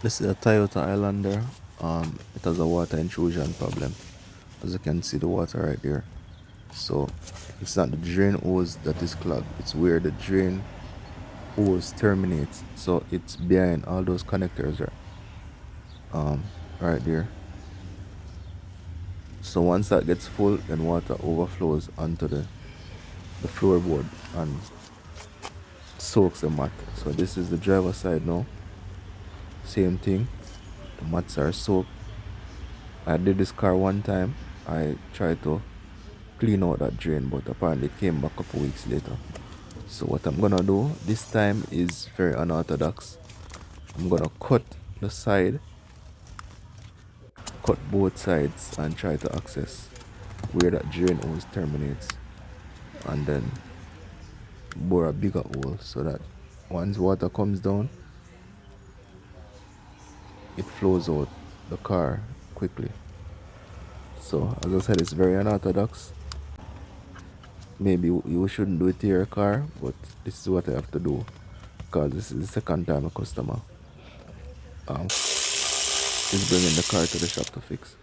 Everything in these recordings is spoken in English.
This is a Toyota Highlander. It has a water intrusion problem. As you can see the water right there. So it's not the drain hose that is clogged. It's where the drain hose terminates. So it's behind all those connectors right there. So once that gets full, then water overflows onto the floorboard and soaks the mat. So this is the driver side now. Same thing. The mats are soaked. I did this car one time. I tried to clean out that drain, but apparently it came back a couple weeks later. So what I'm gonna do this time is very unorthodox. I'm gonna cut the side, cut both sides, and try to access where that drain hose terminates, and then bore a bigger hole so that once water comes down, it flows out the car quickly. So as I said, it's very unorthodox. Maybe you shouldn't do it to your car, but this is what I have to do because this is the second time a customer um, is bringing the car to the shop to fix.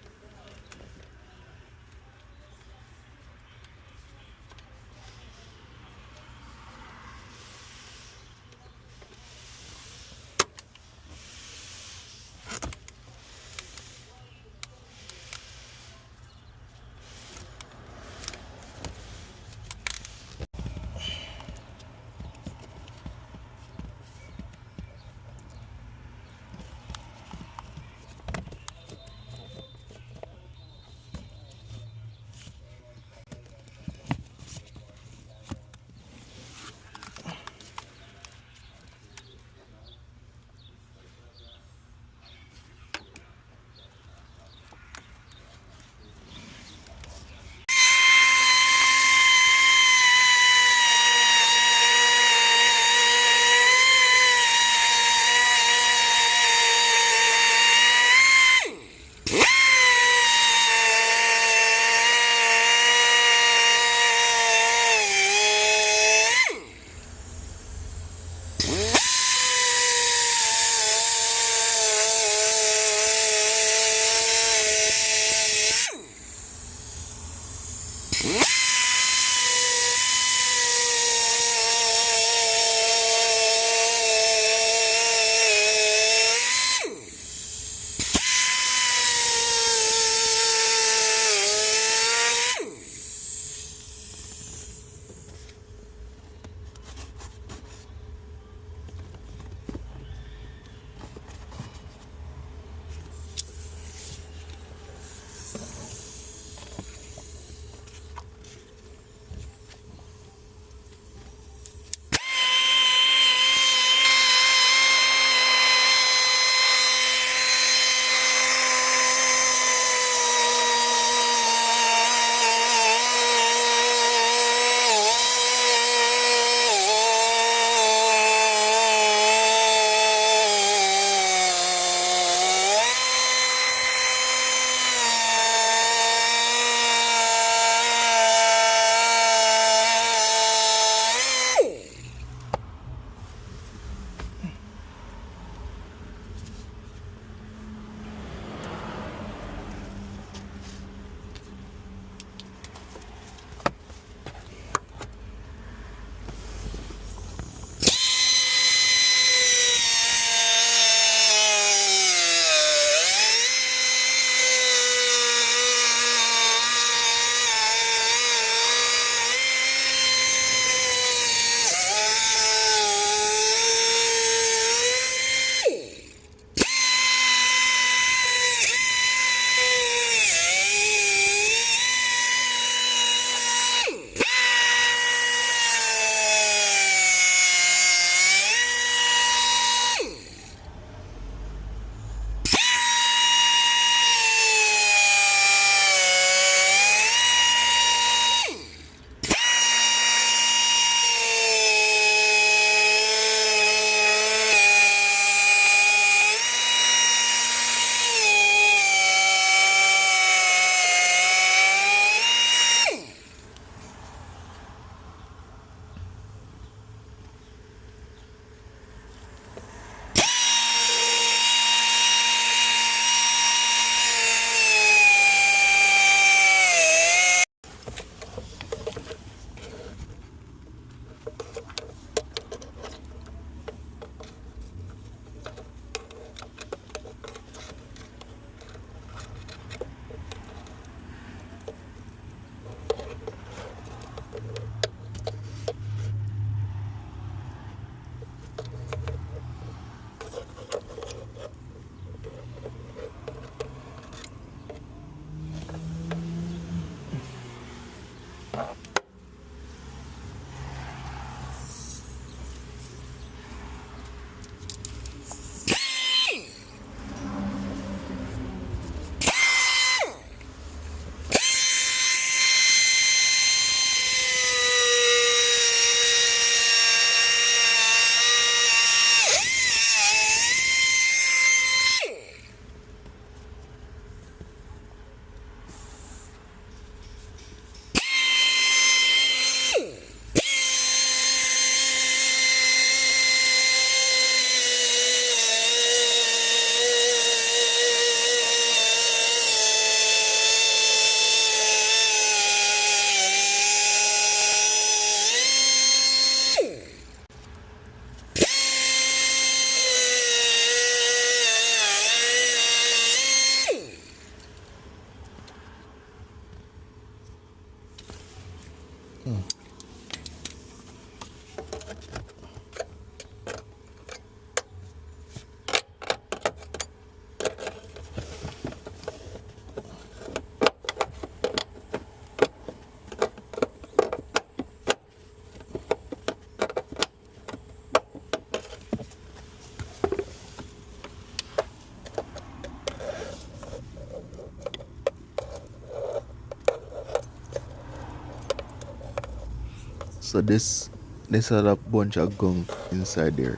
So this had a bunch of gunk inside there.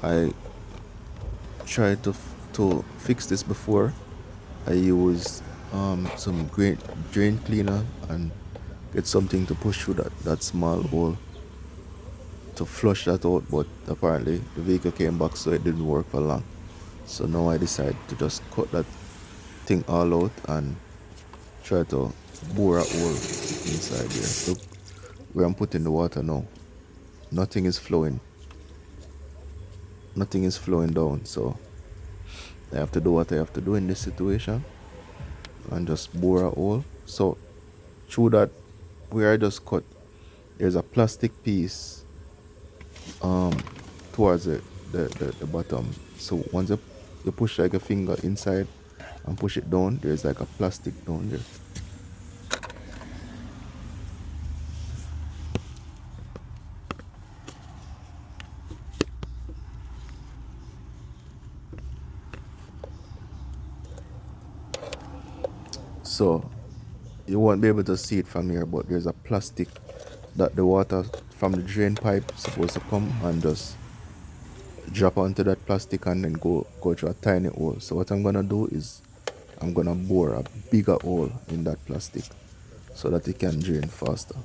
I tried to fix this before. I used some drain cleaner and get something to push through that small hole to flush that out, but apparently the vehicle came back, so it didn't work for long. So now I decided to just cut that thing all out and try to bore a hole inside there. Look where I'm putting the water now. Nothing is flowing down, so I have to do what I have to do in this situation and just bore a hole. So through that where I just cut, there's a plastic piece towards the bottom. So once you push like a finger inside and push it down, there's like a plastic down there. So you won't be able to see it from here, but there's a plastic that the water from the drain pipe is supposed to come and just drop onto that plastic and then go through a tiny hole. So what I'm gonna do is I'm gonna bore a bigger hole in that plastic so that it can drain faster.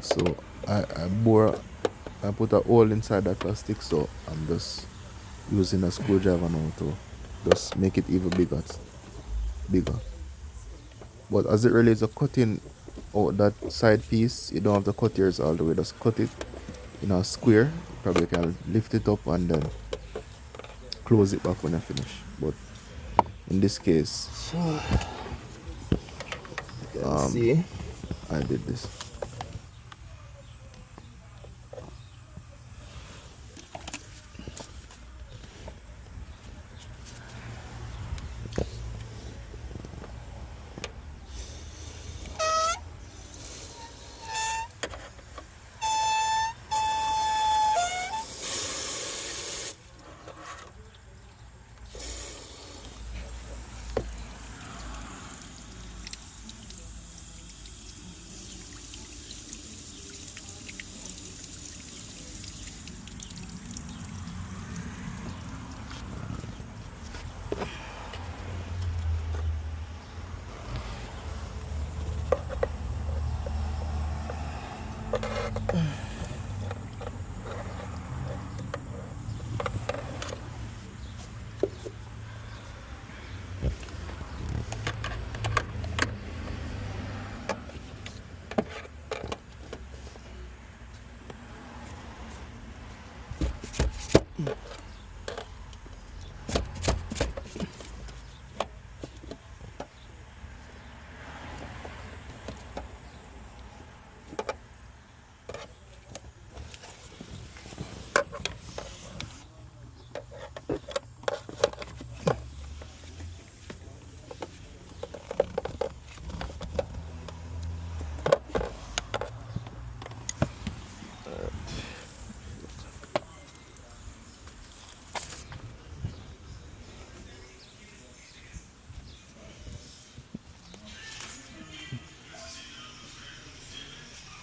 So I put a hole inside that plastic, so I'm just using a screwdriver now to just make it even bigger. But as it relates to cutting out that side piece, you don't have to cut yours all the way, just cut it in a square. You probably can lift it up and then close it back when I finish. But in this case, so, you can see I did this.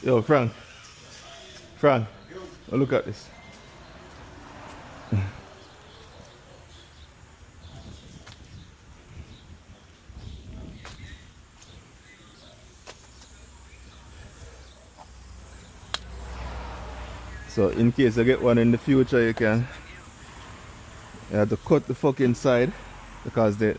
Yo, Frank, oh, look at this. So in case I get one in the future, you have to cut the fucking side because they